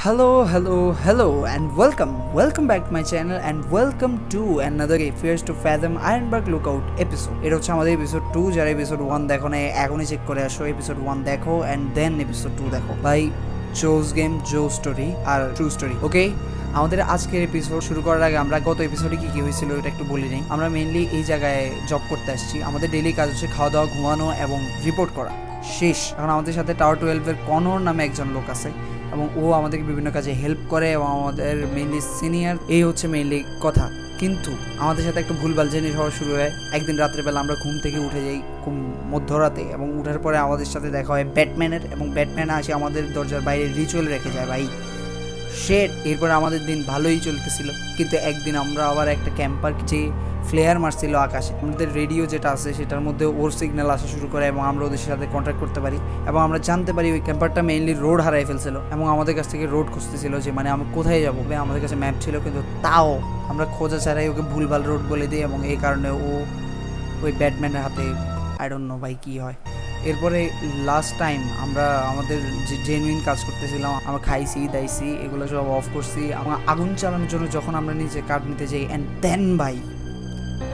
Hello, and welcome back to my channel, and welcome to another Fears to Fathom Ironbark Lookout episode. এটা হচ্ছে আমাদের episode 2, যারা episode 1 দেখো না এখনই চেক করে আসো, এপিসোড 1 দেখো এন্ড দেন এপিসোড 2 দেখো। ভাই জোস গেম, জোস স্টোরি আর ট্রু স্টোরি। ওকে, আমাদের আজকের এপিসোড শুরু করার আগে আমরা গত এপিসোডে কি কি হয়েছিল এটা একটু বলে নিই। আমরা মেইনলি এই জায়গায় জব করতে আসছি, আমাদের ডেইলি কাজ হচ্ছে খাওয়া দাওয়া, ঘুমানো এবং রিপোর্ট করা। শেষ। এখন আমাদের সাথে টাওয়ার 12-এর কনর নামে একজন লোক আছে এবং ও আমাদেরকে বিভিন্ন কাজে হেল্প করে এবং আমাদের মেইনলি সিনিয়র। এই হচ্ছে মেইনলি কথা। কিন্তু আমাদের সাথে একটা ভুলভাল জিনিস হওয়া শুরু হয়। একদিন রাত্রেবেলা আমরা ঘুম থেকে উঠে যাই খুব মধ্যরাতে, এবং উঠার পরে আমাদের সাথে দেখা হয় ব্যাটম্যানের, এবং ব্যাটম্যান আসে আমাদের দরজার বাইরে রিচুয়াল রেখে যায়। ভাই শেট। এরপরে আমাদের দিন ভালোই চলতেছিল, কিন্তু একদিন আমরা আবার একটা ক্যাম্পার যে ফ্লেয়ার মারছিল আকাশে, আমাদের রেডিও যেটা আছে সেটার মধ্যে ওর সিগন্যাল আসা শুরু করে এবং আমরা ওদের সাথে কন্ট্যাক্ট করতে পারি এবং আমরা জানতে পারি ওই ক্যাম্পারটা মেইনলি রোড হারাই ফেলছিল এবং আমাদের কাছ থেকে রোড খুঁজতেছিল, যে মানে আমরা কোথায় যাবো। আমাদের কাছে ম্যাপ ছিল, কিন্তু তাও আমরা খোঁজা ছাড়াই ওকে ভুলভাল রোড বলে দিই এবং এই কারণে ও ওই ব্যাটম্যানের হাতে আই ডোন্ট নো ভাই কী হয়। এরপরে লাস্ট টাইম আমরা আমাদের যে জেনুইন কাজ করতেছিলাম, আমরা খাইছি দাইছি এগুলো সব অফ করছি। আমার আগুন চালানোর জন্য যখন আমরা নিচে কাঠ নিতে যাই, অ্যান্ড দেন ভাই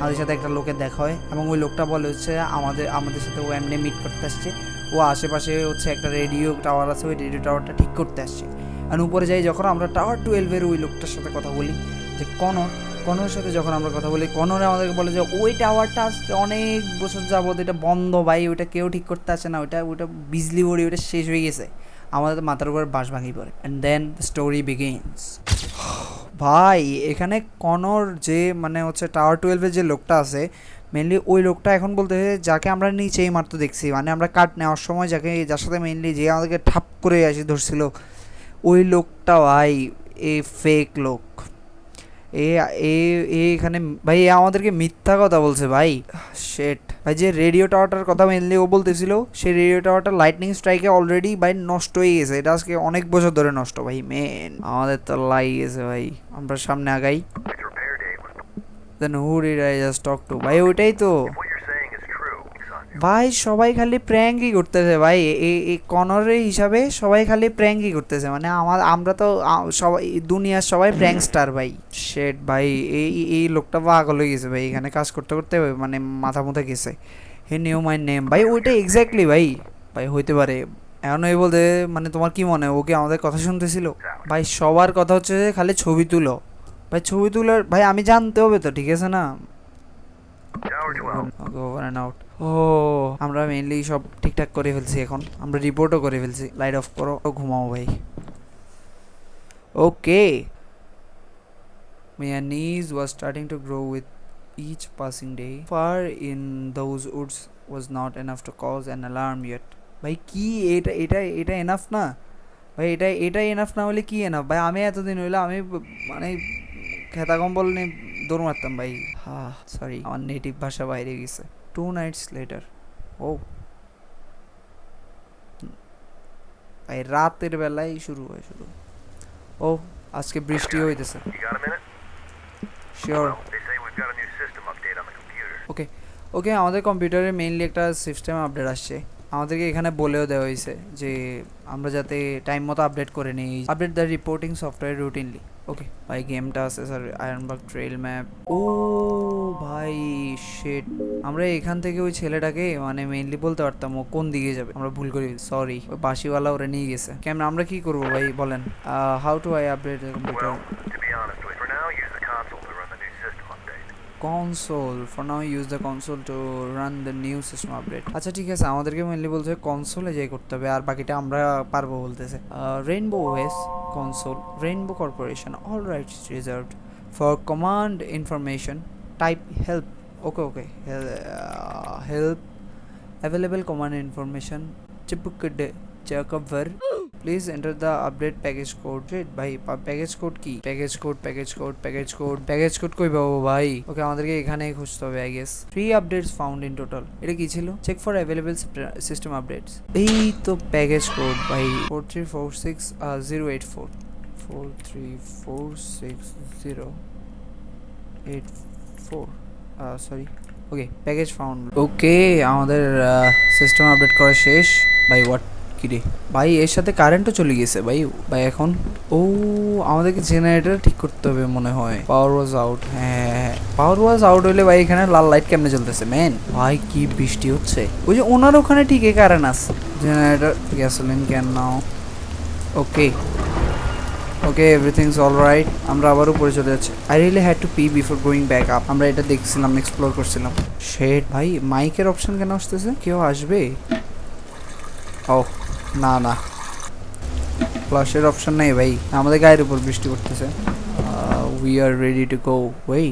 আমাদের সাথে একটা লোকের দেখা হয় এবং ওই লোকটা বলে হচ্ছে আমাদের সাথে ও এমনি মিট করতে আসছে। ও আশেপাশে হচ্ছে একটা রেডিও টাওয়ার আছে, ওই রেডিও টাওয়ারটা ঠিক করতে আসছে। আর উপরে যাই যখন আমরা টাওয়ার 12-এর ওই লোকটার সাথে কথা বলি, যে কনর সাথে যখন আমরা কথা বলি, কনরে আমাদেরকে বলে যে ওই টাওয়ারটা আজকে অনেক বছর যাবত এটা বন্ধ ভাই, ওইটা কেউ ঠিক করতে আসে না, ওইটা বিজলি বড়ি, ওইটা শেষ হয়ে গেছে। আমাদের মাথার উপর বাঁশ ভাঙি পড়ে। And then story begins. ভাই এখানে কনর যে মানে হচ্ছে টাওয়ার 12-এর যে লোকটা আছে, মেনলি ওই লোকটা এখন বলতে যাকে আমরা নিচেই মারতে দেখছি, মানে আমরা কাট নেওয়ার সময় যার সাথে মেনলি যে আমাদেরকে ঠাপ করে আসি ধরছিল, ওই লোকটা ভাই এ ফেক লোক। এখানে ভাই আমাদেরকে মিথ্যা কথা বলছে ভাই। শেট ভাই, যে রেডিও টাওয়ারটার কথা মেনলি ও বলতেছিল, সেই রেডিও টাওয়ারটা লাইটনিং স্ট্রাইকে অলরেডি ভাই নষ্ট হয়ে গেছে। এটা আজকে অনেক বছর ধরে নষ্ট ভাই। মেন আমাদের তো লাই গেছে ভাই। আমরা সামনে আগাই। Then who did I just talk to? ভাই ওইটাই তো ভাই, সবাই খালি প্র্যাঙ্কই করতেছে ভাই। এই কনরের হিসাবে সবাই খালি প্র্যাঙ্কই করতেছে, মানে আমরা তো সবাই দুনিয়ার সবাই প্র্যাঙ্কস্টার ভাই। শেট ভাই, এই লোকটা পাগল হয়ে গেছে ভাই, এখানে কাজ করতে করতে মানে মাথা মুথা গেছে। হে নিউ মাই নেম ভাই, ওইটা এক্স্যাক্টলি ভাই। ভাই হইতে পারে। এখন ওই বলতে মানে তোমার কি মনে হয় ও কি আমাদের কথা শুনতেছিল? ভাই সবার কথা হচ্ছে যে খালি ছবি তুলো ভাই, ছবি তুলার ভাই আমি জানতে হবে তো, ঠিক আছে না? Over and out. ও আমরা মেইনলি সব ঠিকঠাক করে ফেলছি, এখন আমরা রিপোর্টও করে ফেলছি। লাইট অফ করো, ঘুমাও ভাই। ওকে। My knees was starting to grow with each passing day. Far in those woods was not enough to cause an alarm yet. ভাই কি এটা এনাফ না ভাই? এটা এনাফ না হলে কি এনাফ ভাই? আমি এতদিন হইলো আমি মানে খেতা কম্বল নিয়ে দৌড় মারতাম ভাই। সরি, আমার নেটিভ ভাষা বাইরে গেছে। 2 nights later. ও ভাই রাতের বেলায় শুরু হয় শুধু। ও আজকে বৃষ্টি হইতেছে। শিওর। ওকে আমাদের কম্পিউটারে মেইনলি একটা সিস্টেম আপডেট আসছে। আমাদেরকে এখানে বলেও দেওয়া হয়েছে যে আমরা যাতে টাইম মতো আপডেট করে নিই। Update the reporting software routinely. Okay ভাই, গেমটা আছে স্যার আয়রনবার্গ ট্রেল ম্যাপ। ও ভাই শিট, আমরা এখান থেকে ওই ছেলেটাকে মানে মেইনলি বলতে পারতাম ও কোন দিকে যাবে। আমরা ভুল করি, সরি। ওই বাসিওয়ালা ওরা নিয়ে গেছে। কেমন আমরা কি করবো ভাই বলেন? How to I update the computer? console for now, use the console to run the new system update. আচ্ছা ঠিক আছে, আমাদেরকে মেইনলি বলছে কনসোলে যাই করতে হবে, আর বাকিটা আমরা পারবো বলতেছে। Rainbow OS console, rainbow corporation, all rights reserved for command information type help. Okay help available command information চিপকড জাকভার। Please enter the update package code. ভাই প্যাকেজ কোড কি? প্যাকেজ কোড কই পাবো ভাই? ওকে আমাদেরকে এখানেই খুঁজতে হবে I guess. 3 updates found in total. এটা কি ছিল? Check for available system updates. এই তো প্যাকেজ কোড ভাই, 4346084 4346084 সরি। Okay package found. ওকে আমাদের সিস্টেম আপডেট করা শেষ ভাই। কিরে ভাই, এর সাথে কারেন্টও চলে গেছে ভাই। ভাই এখন ও আমাদেরকে জেনারেটর ঠিক করতে হবে মনে হয়। পাওয়ার ওয়াজ আউট। হ্যাঁ, পাওয়ার ওয়াজ আউট হইলে ভাই এখানে লাল লাইট কেমনে জ্বলতেছে ম্যান? ভাই কি বৃষ্টি হচ্ছে। ওই যে ওনার ওখানে ঠিকই কারেন্ট আছে। Generator gasoline can now. Okay okay, everythings all right. আমরা আবার উপরে চলে যাচ্ছি। I really had to P before going back up. আমরা এটা দেখছিলাম, এক্সপ্লোর করছিলাম। শেট ভাই, মাইকের অপশন কেন আসতেছে? কেউ আসবে? ও না না, ফ্লাশের অপশন নেই ভাই। আমাদের গায়ের উপর বৃষ্টি পড়তেছে। We are ready to go. Wei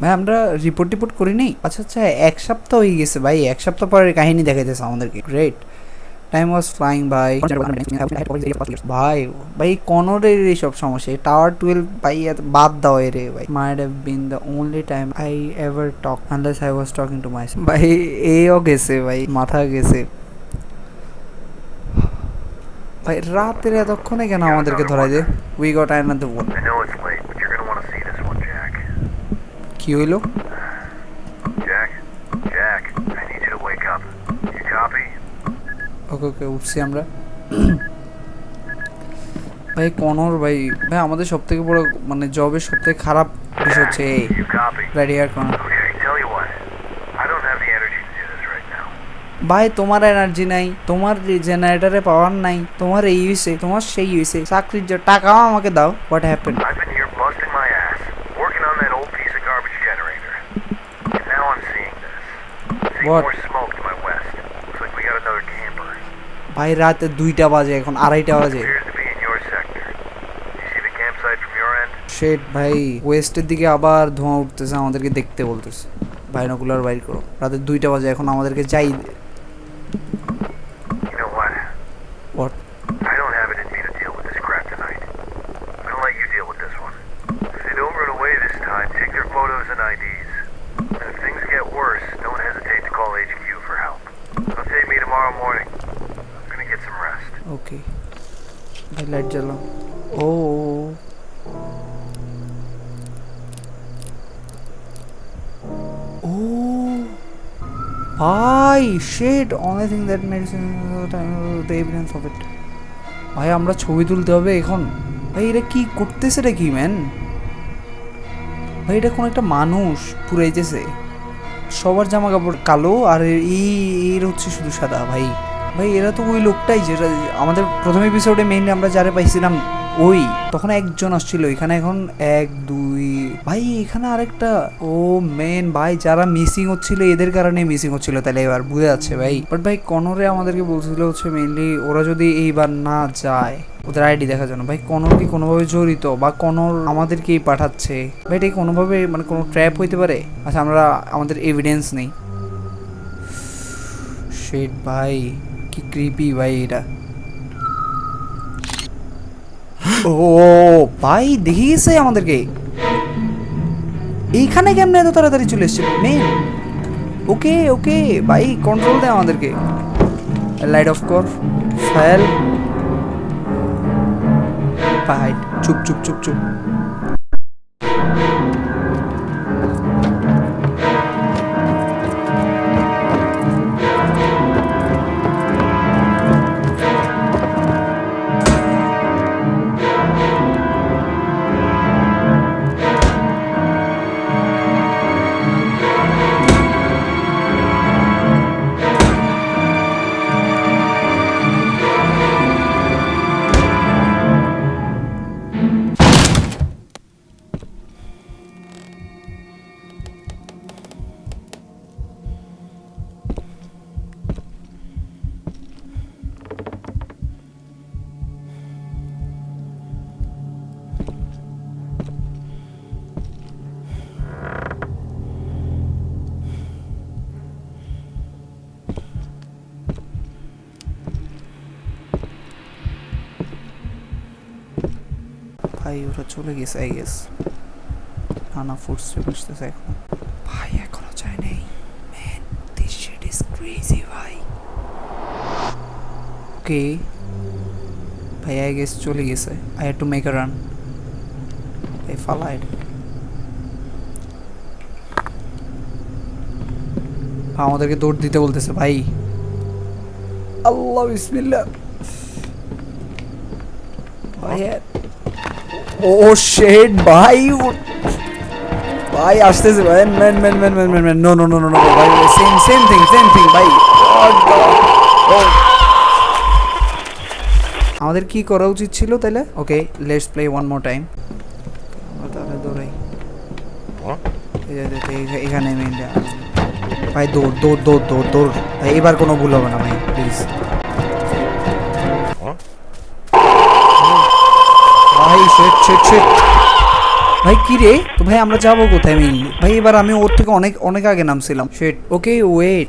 ভাই, আমরা রিপোর্ট করি নি? আচ্ছা আচ্ছা, এক সপ্তাহ হয়ে গেছে ভাই। এক সপ্তাহ পরের কাহিনী দেখাইতেছে আমাদেরকে। Great. Time was flying by. ভাই ভাই কনরের এইসব সমস্যা। টাওয়ার 12 ভাই বাদ দাও রে ভাই। Might have been the only time I ever talk unless I was talking to myself. ভাই এও গেছে ভাই, মাথা গেছে ভাই। রাতের এতক্ষণে কেন আমাদেরকে ধরাই দে? We got another one. কি হইলো? ওকে ওকে, উঠছি আমরা। ভাই কনর ভাই, ভাই আমাদের সব থেকে বড় মানে জবের সব থেকে খারাপ বিষয় হচ্ছে এই রেডিয়ার কনর। ভাই তোমার এনার্জি নাই, তোমার জেনারেটরে পাওয়ার নাই, তোমার এই হইছে, তোমার সেই হইছে, চাকরির যে টাকাও আমাকে দাও। What happen? ভাই রাতে 2টা বাজে, এখন 2:30 বাজে। শেট ভাই, ওয়েস্টের দিকে আবার ধোঁয়া উঠতেছে, আমাদেরকে দেখতে বলতেছে। বাইনোকুলার বাইর করো। রাতে 2টা বাজে, এখন আমাদেরকে যাই। What? I don't have it in me to deal with this crap tonight. I'm gonna let you deal with this one. If they don't run away this time, take their photos and IDs. And if things get worse, don't hesitate to call HQ for help. Don't take me tomorrow morning. I'm gonna get some rest. Okay. भाई light जलाओ। Oh. Oh. ভাই শেট, only thing that makes the evidence of it. ভাই আমরা ছবি তুলতে হবে এখন। ভাই এটা কি করতেছে রে? কি ম্যান ভাই, এটা কোন একটা মানুষ পুরাইতেছে। সবার জামা কাপড় কালো আর এর হচ্ছে শুধু সাদা। ভাই ভাই এরা তো ওই লোকটাই যেটা আমাদের প্রথম এপিসোডে মেইনলি আমরা যারা পাইছিলাম, ওই তখন একজন আসছিল এখানে। এখন 1 2 ভাই, এখানে আরেকটা। ও মেন ভাই, যারা মিসিং হচ্ছিল এদের কারণে মিসিং হচ্ছিল, তাহলে এবার বুঝে যাচ্ছে ভাই। বাট ভাই কনরে আমাদেরকে বলছিল হচ্ছে মেইনলি ওরা যদি এইবার না যায় ওদের আইডি দেখার জন্য। ভাই কনর কি কোনোভাবে জড়িত, বা কনর আমাদেরকেই পাঠাচ্ছে? ভাই এটা কোনোভাবে মানে কোনো ট্র্যাপ হইতে পারে? আচ্ছা, আমরা আমাদের এভিডেন্স নেই। শিট ভাই, কি ক্রিপি ভাই এটা। ও ভাই দেখে গেছে আমাদেরকে। এইখানে কেমনে এত তাড়াতাড়ি চলে এসছে মেন? ওকে ওকে ভাই, কন্ট্রোল দেয় আমাদেরকে। লাইট অফ কর। ফায়ার। ভাই চুপ চুপ চুপ চুপ। ভাই ওরা চলে গেছে আই গেস। নানা ফুটস্টেপ আসতেছে এখন। ভাই এখনো যায় নাই। Man this shit is crazy ভাই। ওকে ভাই, আই গেস চলে গেছে। I had to make a run. ভাই ফালাইড। আমাদেরকে দৌড় দিতে বলতেছে ভাই। আল্লাহ বিসমিল্লাহ ভাই ও শেট ভাই ভাই আসতেছে ভাই man man man man man man no no no no no ভাই সেম থিং ভাই আমাদের কি করা উচিত ছিল তাহলে okay let's play one more time আমরা তাহলে দৌড়াই এখানে মেইনটা ভাই দৌড় দৌড় দৌড় দৌড় দৌড় ভাই এবার কোনো ভুল হবে না ভাই প্লিজ ভাই শেট শেট শেট ভাই কি রে তো ভাই আমরা যাবো কোথায় মেইনলি ভাই এবার আমি ওর থেকে অনেক অনেক আগে নামছিলাম শেট ওকে ওয়েট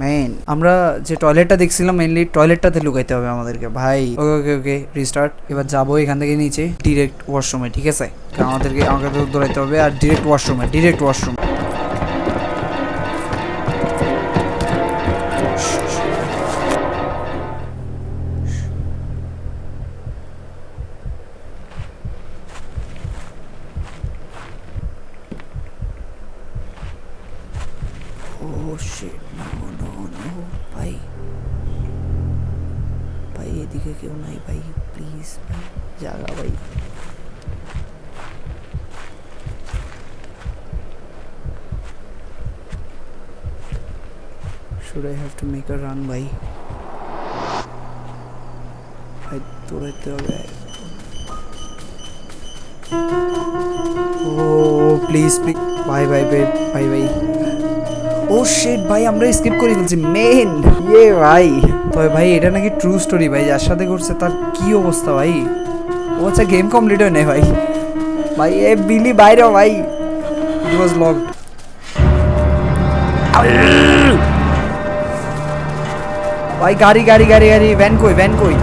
মেইন আমরা যে টয়লেটটা দেখছিলাম মেইনলি টয়লেটটাতে লুকাইতে হবে আমাদেরকে ভাই ওকে ওকে ওকে রিস্টার্ট এবার যাবো এখান থেকে নিচে ডিরেক্ট ওয়াশরুমে ঠিক আছে কারণ আমাকে দৌড়াইতে হবে আর direct washroom Oh shit, no, ভাই ভাই এদিকে কেউ নাই ভাই প্লিজ ভাই জাগা ভাই should I have to make a run ভাই ভাই দৌড়াইতে হবে ও প্লিজ ভাই ভাই ভাই ভাই ভাই ও শিট ভাই আমরা স্কিপ করে ফেলছি মেন ইয়ে ভাই তবে ভাই এটা নাকি ট্রু স্টোরি ভাই যার সাথে করছে তার কি অবস্থা ভাই ও আচ্ছা গেম কমপ্লিট হয় না ভাই ভাই এ বিলি বাইরে ভাই ইট ওয়াজ লকড ভাই গাড়ি ভ্যান কই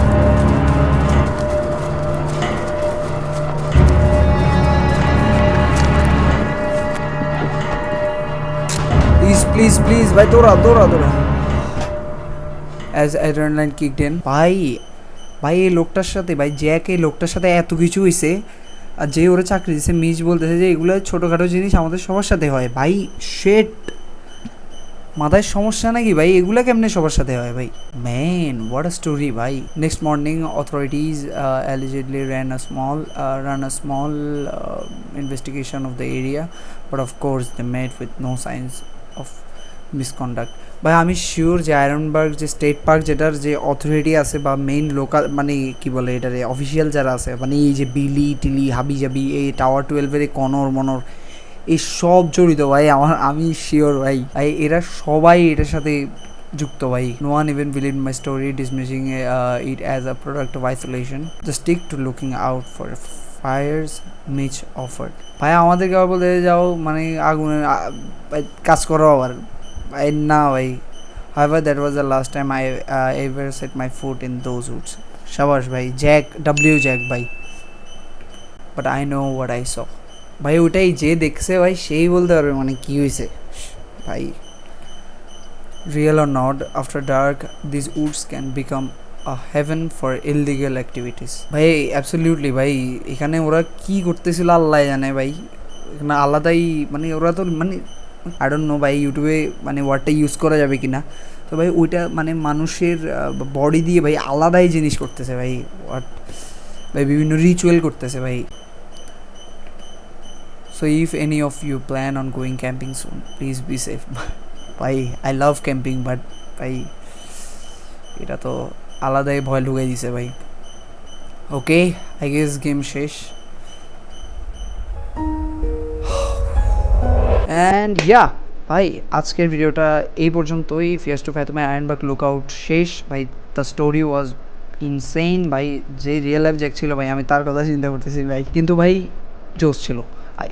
প্লিজ ভাই দৌড়া অ্যাজ অ্যাড্রেনালাইন কিকড ইন ভাই এই লোকটার সাথে ভাই জ্যাক এই লোকটার সাথে এত কিছু হয়েছে আর যে ওরা চাকরি দিচ্ছে মিজ বলতেছে যে এগুলো ছোটোখাটো জিনিস আমাদের সবার সাথে হয় ভাই শেট মাথায় সমস্যা নাকি ভাই এগুলা কেমনে সবার সাথে হয় ভাই ম্যান হোয়াট আ স্টোরি ভাই next morning authorities allegedly ran a small investigation of the area but of course they met with no signs of misconduct ভাই আমি শিওর যে আয়রনবার্গ যে স্টেট পার্ক যেটার যে অথরিটি আছে বা মেইন লোকাল মানে কি বলে এটার অফিসিয়াল যারা আছে মানে এই যে বিলি টিলি হাবি জাবি এই টাওয়ার 12-এর কনর মনর এই সব জড়িত ভাই আমি শিওর ভাই এরা সবাই এটার সাথে যুক্ত ভাই no one even believe my story dismissing it as a product of isolation just stick to looking out for fires Mitch offered ভাই আমাদেরকে আবার বলতে যাও মানে আগুনে কাজ করো আবার ভাই না ভাই however that was the last time I ever set my foot in those woods shabash ভাই জ্যাক জ্যাক ভাই but I know what I saw ভাই ওটাই যে দেখছে ভাই সেই বলতে পারবে মানে কি হয়েছে ভাই real or not after dark this Woods can become a haven for illegal activities ভাই অ্যাবসলিউটলি ভাই এখানে ওরা কি করতেছিল আল্লাহ জানে ভাই এখানে আলাদাই মানে ওরা তো মানে আই ডোন্ট নো ভাই ইউটিউবে মানে ওয়ার্ডটা ইউজ করা যাবে কি না তো ভাই ওইটা মানে মানুষের বডি দিয়ে ভাই আলাদাই জিনিস করতেছে ভাই ওয়াট ভাই বিভিন্ন রিচুয়াল করতেছে ভাই so if any of you plan on going camping soon please be safe ভাই I love camping but ভাই এটা তো আলাদাই ভয় ঢুকাই দিছে ভাই ওকে I guess গেম শেষ অ্যান্ড ইয়া ভাই আজকের ভিডিওটা এই পর্যন্তই ফিয়ার্স টু ফ্যাথম আয়রনবার্গ লুকআউট শেষ ভাই দ্য স্টোরি ওয়াজ ইনসেইন ভাই যে রিয়েল লাইফ জ্যাক ছিল ভাই আমি তার কথা চিন্তা করতেছি ভাই কিন্তু ভাই জোস ছিল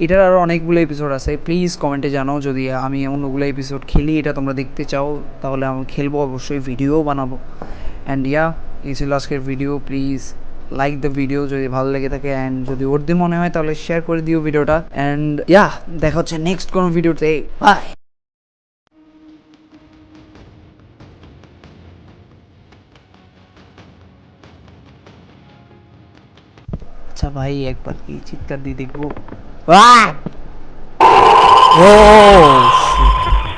এটার আরও অনেকগুলো এপিসোড আছে প্লিজ কমেন্টে জানাও যদি আমি অন্যগুলো এপিসোড খেলি এটা তোমরা দেখতে চাও তাহলে আমি খেলবো অবশ্যই ভিডিও বানাবো অ্যান্ড ইয়া এই ছিল আজকের video please like the video যদি ভালো লেগে থাকে অ্যান্ড যদি ওরদি মনে হয় তাহলে শেয়ার করে দিও ভিডিওটা অ্যান্ড ইয়া দেখা হচ্ছে নেক্সট কোনো ভিডিওতে বাই আচ্ছা ভাই একবার কি চিৎকার দিয়ে দেখবো ও